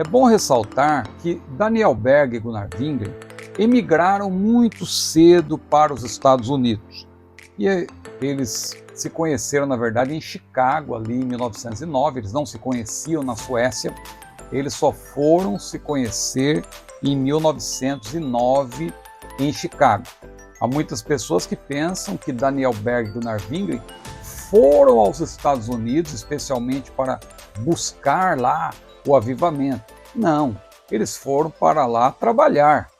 É bom ressaltar que Daniel Berg e Gunnar Wingren emigraram muito cedo para os Estados Unidos. E eles se conheceram, na verdade, em Chicago, ali em 1909. Eles não se conheciam na Suécia. Eles só foram se conhecer em 1909 em Chicago. Há muitas pessoas que pensam que Daniel Berg e Gunnar Wingren foram aos Estados Unidos, especialmente para buscar lá o avivamento. Não, eles foram para lá trabalhar.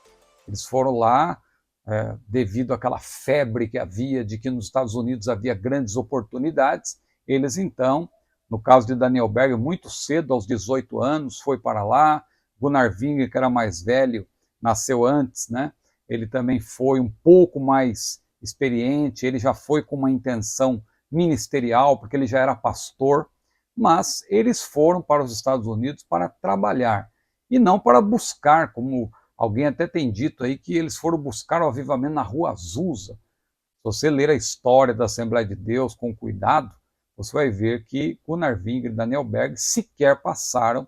Eles foram lá devido àquela febre que havia de que nos Estados Unidos havia grandes oportunidades. Eles então, no caso de Daniel Berg, muito cedo, aos 18 anos, foi para lá. Gunnar Wingren, que era mais velho, nasceu antes, né? Ele também foi um pouco mais experiente, ele já foi com uma intenção ministerial, porque ele já era pastor, mas eles foram para os Estados Unidos para trabalhar, e não para buscar, como alguém até tem dito aí, que eles foram buscar o avivamento na Rua Azusa. Se você ler a história da Assembleia de Deus com cuidado, você vai ver que Gunnar Wingren e Daniel Berg sequer passaram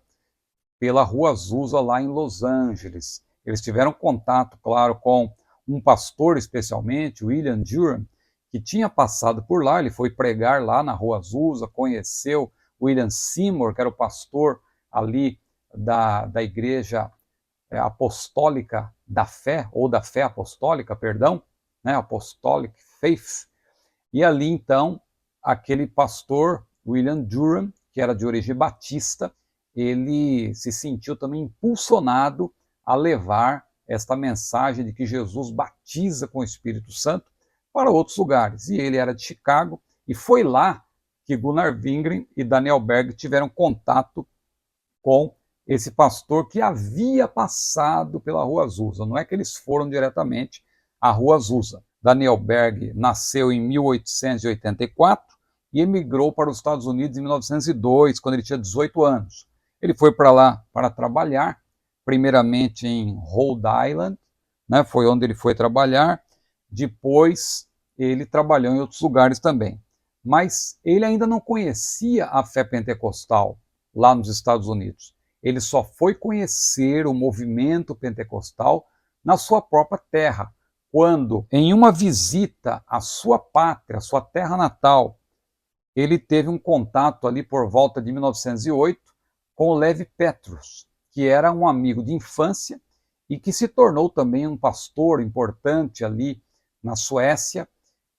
pela Rua Azusa lá em Los Angeles. Eles tiveram contato, claro, com um pastor especialmente, William Durham, que tinha passado por lá. Ele foi pregar lá na Rua Azusa, conheceu William Seymour, que era o pastor ali da igreja apostólica da fé, ou da fé apostólica, perdão, né, Apostolic Faith. E ali então, aquele pastor, William Durham, que era de origem batista, ele se sentiu também impulsionado a levar esta mensagem de que Jesus batiza com o Espírito Santo para outros lugares. E ele era de Chicago, e foi lá que Gunnar Wingren e Daniel Berg tiveram contato com esse pastor que havia passado pela Rua Azusa. Não é que eles foram diretamente à Rua Azusa. Daniel Berg nasceu em 1884 e emigrou para os Estados Unidos em 1902, quando ele tinha 18 anos. Ele foi para lá para trabalhar, primeiramente em Rhode Island, né, foi onde ele foi trabalhar. Depois ele trabalhou em outros lugares também. Mas ele ainda não conhecia a fé pentecostal lá nos Estados Unidos. Ele só foi conhecer o movimento pentecostal na sua própria terra, quando, em uma visita à sua pátria, à sua terra natal, ele teve um contato ali por volta de 1908 com o Levi Petrus, que era um amigo de infância e que se tornou também um pastor importante ali na Suécia.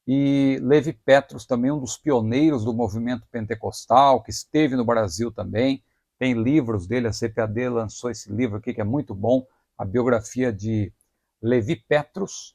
E Levi Petrus também um dos pioneiros do movimento pentecostal, que esteve no Brasil também. Tem livros dele, a CPAD lançou esse livro aqui que é muito bom, a biografia de Levi Petrus,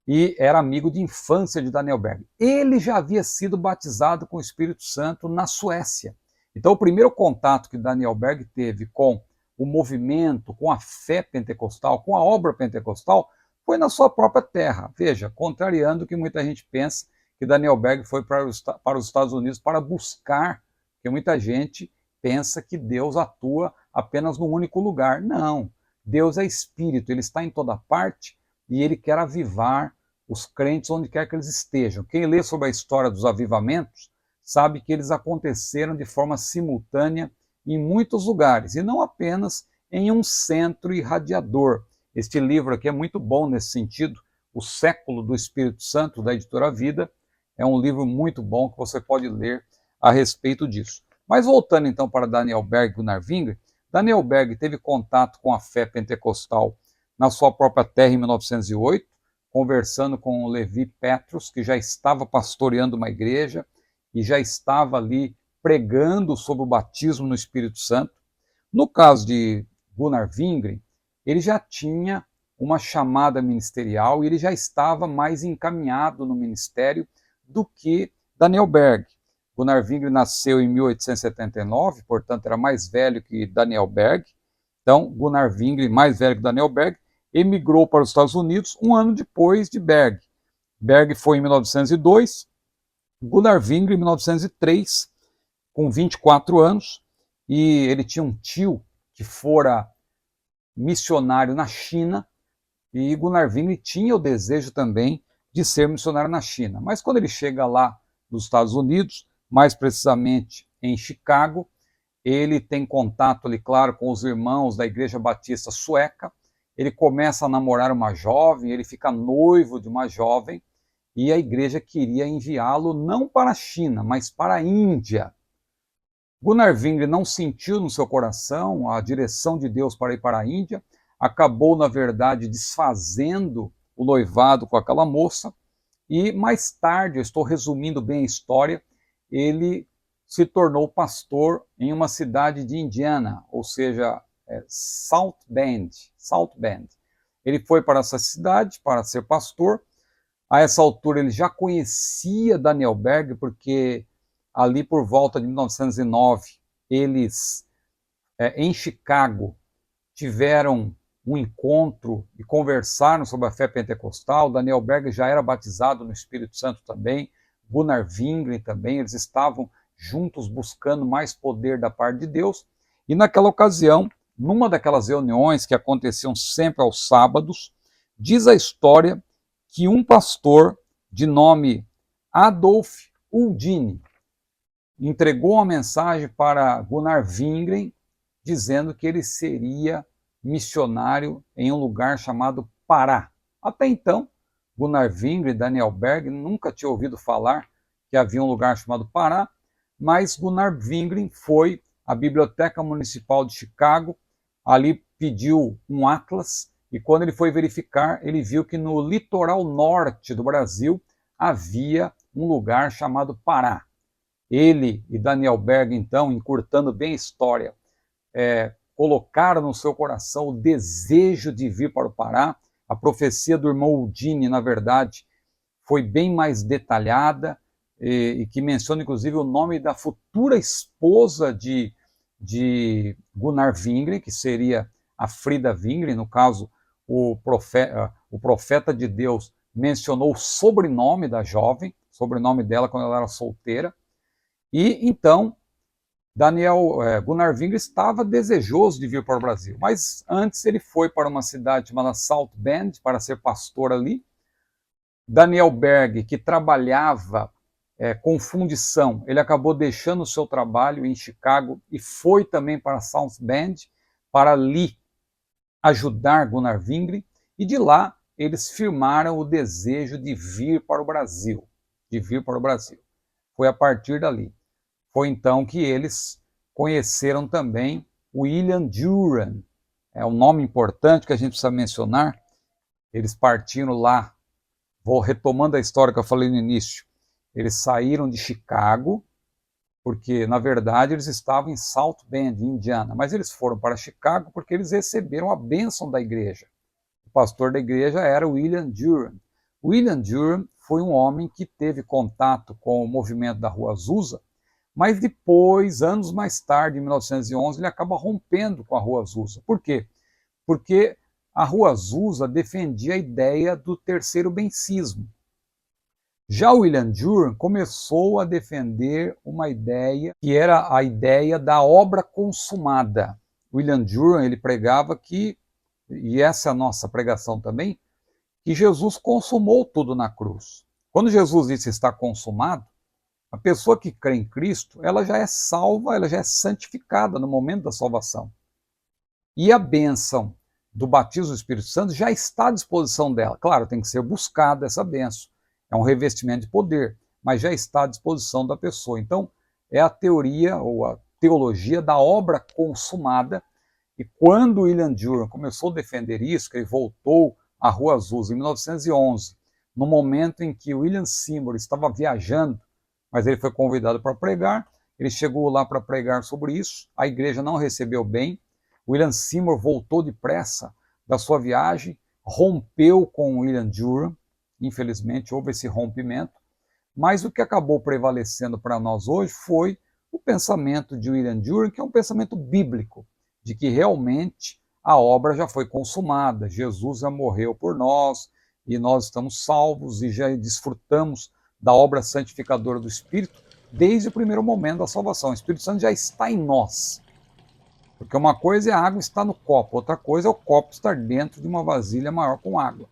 e era amigo de infância de Daniel Berg. Ele já havia sido batizado com o Espírito Santo na Suécia. Então o primeiro contato que Daniel Berg teve com o movimento, com a fé pentecostal, com a obra pentecostal, foi na sua própria terra. Veja, contrariando o que muita gente pensa, que Daniel Berg foi para os Estados Unidos para buscar, porque muita gente pensa que Deus atua apenas num único lugar. Não, Deus é espírito, ele está em toda parte e ele quer avivar os crentes onde quer que eles estejam. Quem lê sobre a história dos avivamentos sabe que eles aconteceram de forma simultânea em muitos lugares, e não apenas em um centro irradiador. Este livro aqui é muito bom nesse sentido, O Século do Espírito Santo, da Editora Vida, é um livro muito bom que você pode ler a respeito disso. Mas voltando então para Daniel Berg e Gunnar Wingren, Daniel Berg teve contato com a fé pentecostal na sua própria terra em 1908, conversando com o Levi Petrus, que já estava pastoreando uma igreja e já estava ali pregando sobre o batismo no Espírito Santo. No caso de Gunnar Wingren, ele já tinha uma chamada ministerial e ele já estava mais encaminhado no ministério do que Daniel Berg. Gunnar Wingren nasceu em 1879, portanto era mais velho que Daniel Berg. Então, Gunnar Wingren, mais velho que Daniel Berg, emigrou para os Estados Unidos um ano depois de Berg. Berg foi em 1902, Gunnar Wingren em 1903, com 24 anos, e ele tinha um tio que fora missionário na China, e Gunnar Wingren tinha o desejo também de ser missionário na China. Mas quando ele chega lá nos Estados Unidos, mais precisamente em Chicago, ele tem contato ali, claro, com os irmãos da Igreja Batista Sueca, ele começa a namorar uma jovem, ele fica noivo de uma jovem, e a igreja queria enviá-lo não para a China, mas para a Índia. Gunnar Wingren não sentiu no seu coração a direção de Deus para ir para a Índia, acabou, na verdade, desfazendo o noivado com aquela moça, e mais tarde, eu estou resumindo bem a história, ele se tornou pastor em uma cidade de Indiana, ou seja, South Bend. Ele foi para essa cidade para ser pastor. A essa altura ele já conhecia Daniel Berg, porque ali por volta de 1909, eles, em Chicago, tiveram um encontro e conversaram sobre a fé pentecostal. Daniel Berg já era batizado no Espírito Santo também, Gunnar Wingren também, eles estavam juntos buscando mais poder da parte de Deus. E naquela ocasião, numa daquelas reuniões que aconteciam sempre aos sábados, diz a história que um pastor de nome Adolf Uldini entregou uma mensagem para Gunnar Wingren dizendo que ele seria missionário em um lugar chamado Pará. Até então, Gunnar Wingren e Daniel Berg nunca tinham ouvido falar que havia um lugar chamado Pará, mas Gunnar Wingren foi à Biblioteca Municipal de Chicago, ali pediu um atlas, e quando ele foi verificar, ele viu que no litoral norte do Brasil havia um lugar chamado Pará. Ele e Daniel Berg, então, encurtando bem a história, colocaram no seu coração o desejo de vir para o Pará. A profecia do irmão Uldini, na verdade, foi bem mais detalhada, e que menciona, inclusive, o nome da futura esposa de Gunnar Wingren, que seria a Frida Wingren. No caso, o profeta de Deus mencionou o sobrenome da jovem, sobrenome dela quando ela era solteira. E então, Gunnar Wingren estava desejoso de vir para o Brasil, mas antes ele foi para uma cidade chamada South Bend para ser pastor ali. Daniel Berg, que trabalhava com fundição, ele acabou deixando o seu trabalho em Chicago e foi também para South Bend para ali ajudar Gunnar Wingren, e de lá eles firmaram o desejo de vir para o Brasil, Foi a partir dali. Foi então que eles conheceram também William Duran. É um nome importante que a gente precisa mencionar. Eles partiram lá, vou retomando a história que eu falei no início, eles saíram de Chicago, porque na verdade eles estavam em South Bend, Indiana, mas eles foram para Chicago porque eles receberam a bênção da igreja. O pastor da igreja era William Duran. William Duran foi um homem que teve contato com o movimento da Rua Azusa, mas depois, anos mais tarde, em 1911, ele acaba rompendo com a Rua Azusa. Por quê? Porque a Rua Azusa defendia a ideia do terceiro bencismo. Já William Duran começou a defender uma ideia que era a ideia da obra consumada. William Duran, ele pregava que, e essa é a nossa pregação também, que Jesus consumou tudo na cruz. Quando Jesus disse está consumado, a pessoa que crê em Cristo, ela já é salva, ela já é santificada no momento da salvação. E a bênção do batismo do Espírito Santo já está à disposição dela. Claro, tem que ser buscada essa bênção. É um revestimento de poder, mas já está à disposição da pessoa. Então, é a teoria ou a teologia da obra consumada. E quando William Duran começou a defender isso, que ele voltou à Rua Azusa em 1911, no momento em que William Seymour estava viajando, mas ele foi convidado para pregar, ele chegou lá para pregar sobre isso, a igreja não recebeu bem, William Seymour voltou depressa da sua viagem, rompeu com William Duran, infelizmente houve esse rompimento, mas o que acabou prevalecendo para nós hoje foi o pensamento de William Duran, que é um pensamento bíblico, de que realmente a obra já foi consumada, Jesus já morreu por nós, e nós estamos salvos e já desfrutamos da obra santificadora do Espírito desde o primeiro momento da salvação. O Espírito Santo já está em nós. Porque uma coisa é a água estar no copo, outra coisa é o copo estar dentro de uma vasilha maior com água.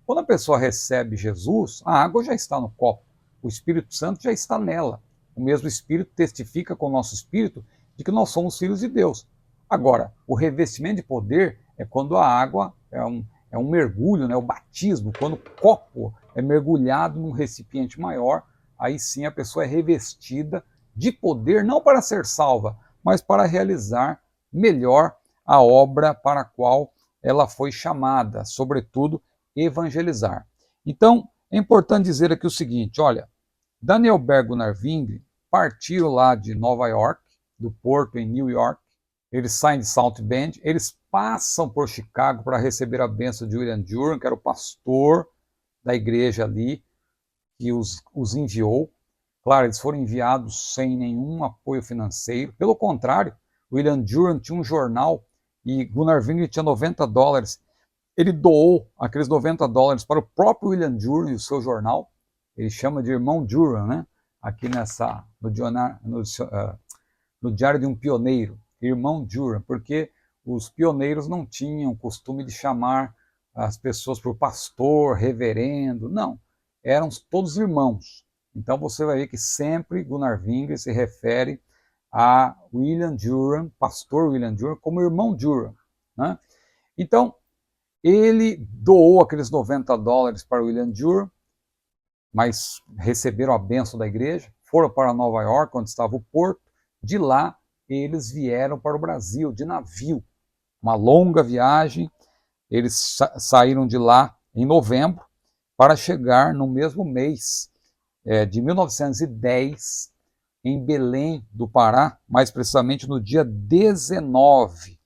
Quando a pessoa recebe Jesus, a água já está no copo, o Espírito Santo já está nela. O mesmo Espírito testifica com o nosso espírito de que nós somos filhos de Deus. Agora, o revestimento de poder é quando a água é um mergulho, né, o batismo, quando o copo é mergulhado num recipiente maior, aí sim a pessoa é revestida de poder, não para ser salva, mas para realizar melhor a obra para a qual ela foi chamada, sobretudo evangelizar. Então, é importante dizer aqui o seguinte, olha, Daniel Berg e Gunnar Wingren partiram lá de Nova York, do porto em New York, eles saem de South Bend, eles passam por Chicago para receber a bênção de William Durham, que era o pastor da igreja ali, que os enviou. Claro, eles foram enviados sem nenhum apoio financeiro. Pelo contrário, William Durham tinha um jornal e Gunnar Wingren tinha $90. Ele doou aqueles $90 para o próprio William Durham e o seu jornal. Ele chama de irmão Durham, né? Aqui no Diário de um Pioneiro, irmão Durham, porque os pioneiros não tinham o costume de chamar as pessoas por pastor, reverendo, não, eram todos irmãos. Então você vai ver que sempre Gunnar Wingren se refere a William Durham, pastor William Durham, como irmão Durham, né? Então, ele doou aqueles $90 para William Durham, mas receberam a bênção da igreja, foram para Nova York, onde estava o porto. De lá, eles vieram para o Brasil de navio, uma longa viagem. Eles saíram de lá em novembro para chegar no mesmo mês de 1910 em Belém do Pará, mais precisamente no dia 19.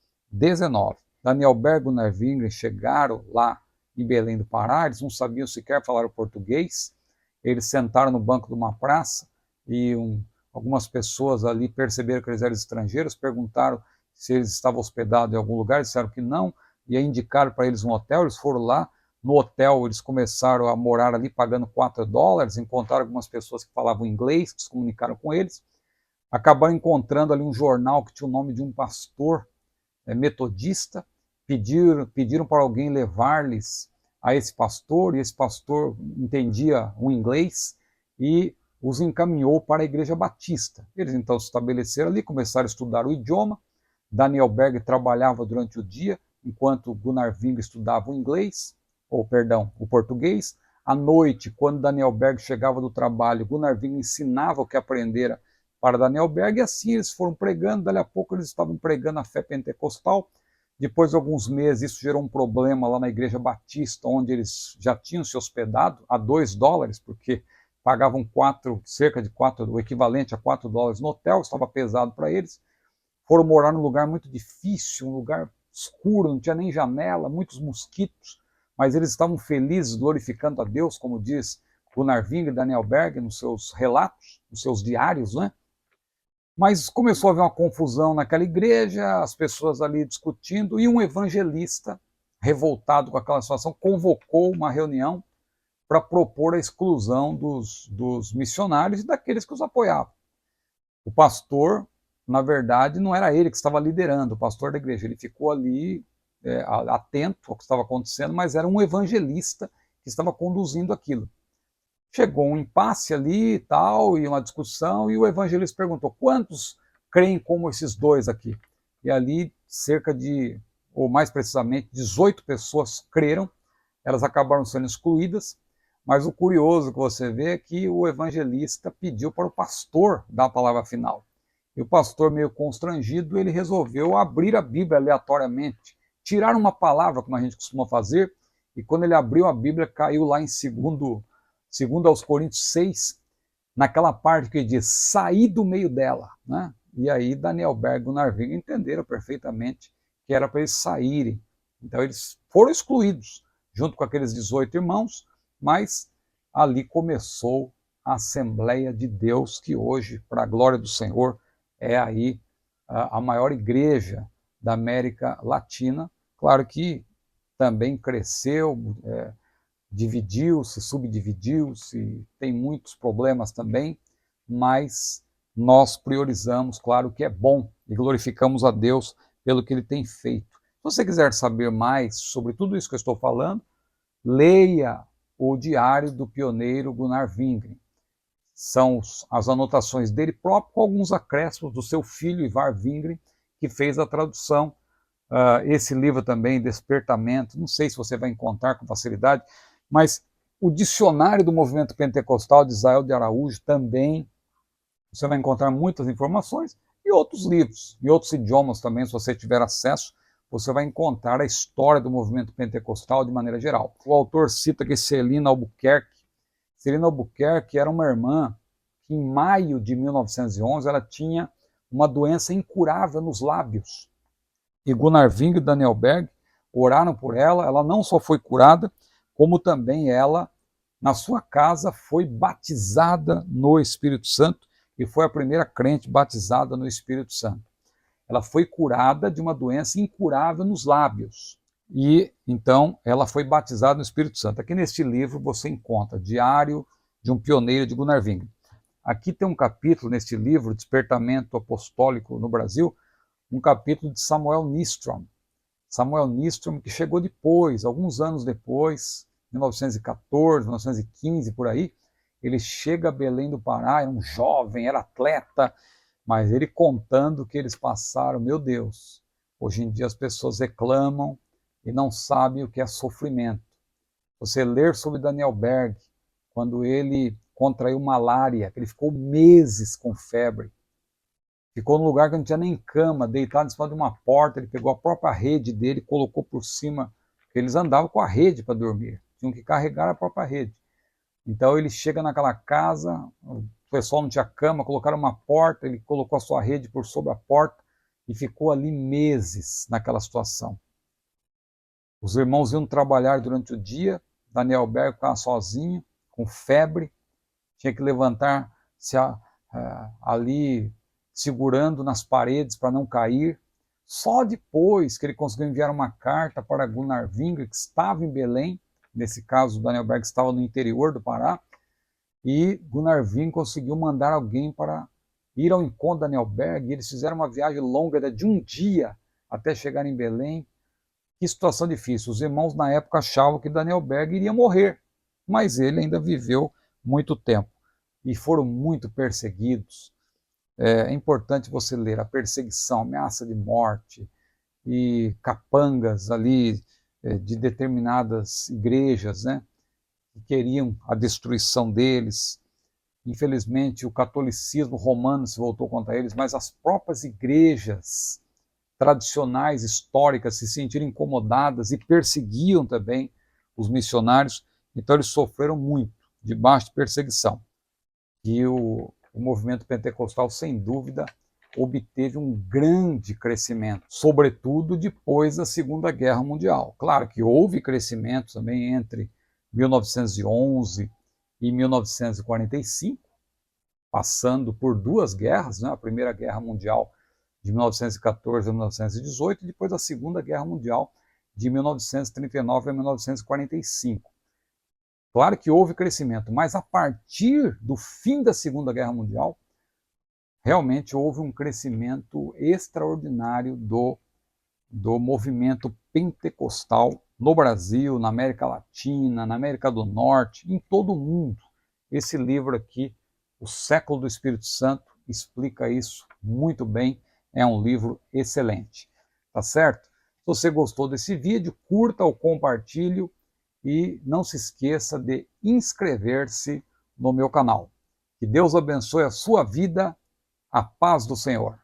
Daniel Berg e Gunnar Wingren chegaram lá em Belém do Pará, eles não sabiam sequer falar o português, eles sentaram no banco de uma praça e algumas pessoas ali perceberam que eles eram estrangeiros, perguntaram se eles estavam hospedados em algum lugar, disseram que não, e aí indicaram para eles um hotel, eles foram lá, no hotel eles começaram a morar ali pagando $4, encontraram algumas pessoas que falavam inglês, que se comunicaram com eles, acabaram encontrando ali um jornal que tinha o nome de um pastor metodista, pediram para alguém levar-lhes a esse pastor, e esse pastor entendia o inglês e os encaminhou para a igreja batista. Eles então se estabeleceram ali, começaram a estudar o idioma. Daniel Berg trabalhava durante o dia, enquanto Gunnar Wingren estudava o inglês, o português. À noite, quando Daniel Berg chegava do trabalho, Gunnar Wingren ensinava o que aprendera para Daniel Berg, e assim eles foram pregando. Dali a pouco eles estavam pregando a fé pentecostal. Depois de alguns meses, isso gerou um problema lá na igreja batista, onde eles já tinham se hospedado a $2, porque pagavam cerca de 4, o equivalente a $4 no hotel, estava pesado para eles. Foram morar num lugar muito difícil, um lugar escuro, não tinha nem janela, muitos mosquitos, mas eles estavam felizes, glorificando a Deus, como diz Gunnar Wingren e Daniel Berg nos seus relatos, nos seus diários, né? Mas começou a haver uma confusão naquela igreja, as pessoas ali discutindo, e um evangelista, revoltado com aquela situação, convocou uma reunião para propor a exclusão dos missionários e daqueles que os apoiavam. O pastor, na verdade, não era ele que estava liderando, o pastor da igreja, ele ficou ali atento ao que estava acontecendo, mas era um evangelista que estava conduzindo aquilo. Chegou um impasse ali e tal, e uma discussão, e o evangelista perguntou, quantos creem como esses dois aqui? E ali cerca de, ou mais precisamente, 18 pessoas creram, elas acabaram sendo excluídas, mas o curioso que você vê é que o evangelista pediu para o pastor dar a palavra final. E o pastor, meio constrangido, ele resolveu abrir a Bíblia aleatoriamente, tirar uma palavra, como a gente costuma fazer, e quando ele abriu a Bíblia, caiu lá em segundo aos Coríntios 6, naquela parte que ele diz, sair do meio dela, né? E aí Daniel Berg e Gunnar Wingren entenderam perfeitamente que era para eles saírem. Então eles foram excluídos, junto com aqueles 18 irmãos, mas ali começou a Assembleia de Deus, que hoje, para a glória do Senhor, é aí a maior igreja da América Latina. Claro que também cresceu, dividiu-se, subdividiu-se, tem muitos problemas também, mas nós priorizamos, claro, o que é bom e glorificamos a Deus pelo que Ele tem feito. Se você quiser saber mais sobre tudo isso que eu estou falando, leia o diário do pioneiro Gunnar Wingren. São as anotações dele próprio com alguns acréscimos do seu filho, Ivar Wingren, que fez a tradução. Esse livro também, Despertamento, não sei se você vai encontrar com facilidade, mas o Dicionário do Movimento Pentecostal de Israel de Araújo também, você vai encontrar muitas informações, e outros livros, em outros idiomas também, se você tiver acesso, você vai encontrar a história do movimento pentecostal de maneira geral. O autor cita que Celina Albuquerque. Celina Albuquerque era uma irmã que em maio de 1911 ela tinha uma doença incurável nos lábios. E Gunnar Wingren e Daniel Berg oraram por ela, ela não só foi curada, como também ela, na sua casa, foi batizada no Espírito Santo e foi a primeira crente batizada no Espírito Santo. Ela foi curada de uma doença incurável nos lábios. E então ela foi batizada no Espírito Santo. Aqui neste livro você encontra Diário de um Pioneiro de Gunnar Wingren. Aqui tem um capítulo neste livro, Despertamento Apostólico no Brasil, um capítulo de Samuel Nystrom. Samuel Nystrom, que chegou depois, alguns anos depois, 1914, 1915, por aí, ele chega a Belém do Pará, era um jovem, era atleta, mas ele contando que eles passaram, meu Deus, hoje em dia as pessoas reclamam e não sabem o que é sofrimento. Você ler sobre Daniel Berg, quando ele contraiu malária, ele ficou meses com febre, ficou num lugar que não tinha nem cama, deitado em cima de uma porta, ele pegou a própria rede dele, colocou por cima, porque eles andavam com a rede para dormir, tinham que carregar a própria rede. Então ele chega naquela casa, o pessoal não tinha cama, colocaram uma porta, ele colocou a sua rede por sobre a porta e ficou ali meses naquela situação. Os irmãos iam trabalhar durante o dia, Daniel Berg ficava sozinho, com febre, tinha que levantar-se ali segurando nas paredes para não cair. Só depois que ele conseguiu enviar uma carta para Gunnar Wingren, que estava em Belém, nesse caso, Daniel Berg estava no interior do Pará, e Gunnar Wingren conseguiu mandar alguém para ir ao encontro de Daniel Berg, e eles fizeram uma viagem longa de um dia até chegar em Belém. Que situação difícil. Os irmãos na época achavam que Daniel Berg iria morrer, mas ele ainda viveu muito tempo. E foram muito perseguidos. É importante você ler a perseguição, ameaça de morte, e capangas ali de determinadas igrejas, né, que queriam a destruição deles. Infelizmente, o catolicismo romano se voltou contra eles, mas as próprias igrejas tradicionais, históricas, se sentiram incomodadas e perseguiam também os missionários, então eles sofreram muito, debaixo de perseguição. E o movimento pentecostal, sem dúvida, obteve um grande crescimento, sobretudo depois da Segunda Guerra Mundial. Claro que houve crescimento também entre 1911 e 1945, passando por duas guerras, né? A Primeira Guerra Mundial de 1914 a 1918 e depois a Segunda Guerra Mundial de 1939 a 1945. Claro que houve crescimento, mas a partir do fim da Segunda Guerra Mundial, realmente houve um crescimento extraordinário do movimento pentecostal no Brasil, na América Latina, na América do Norte, em todo o mundo. Esse livro aqui, O Século do Espírito Santo, explica isso muito bem. É um livro excelente, tá certo? Se você gostou desse vídeo, curta ou compartilhe e não se esqueça de inscrever-se no meu canal. Que Deus abençoe a sua vida, a paz do Senhor.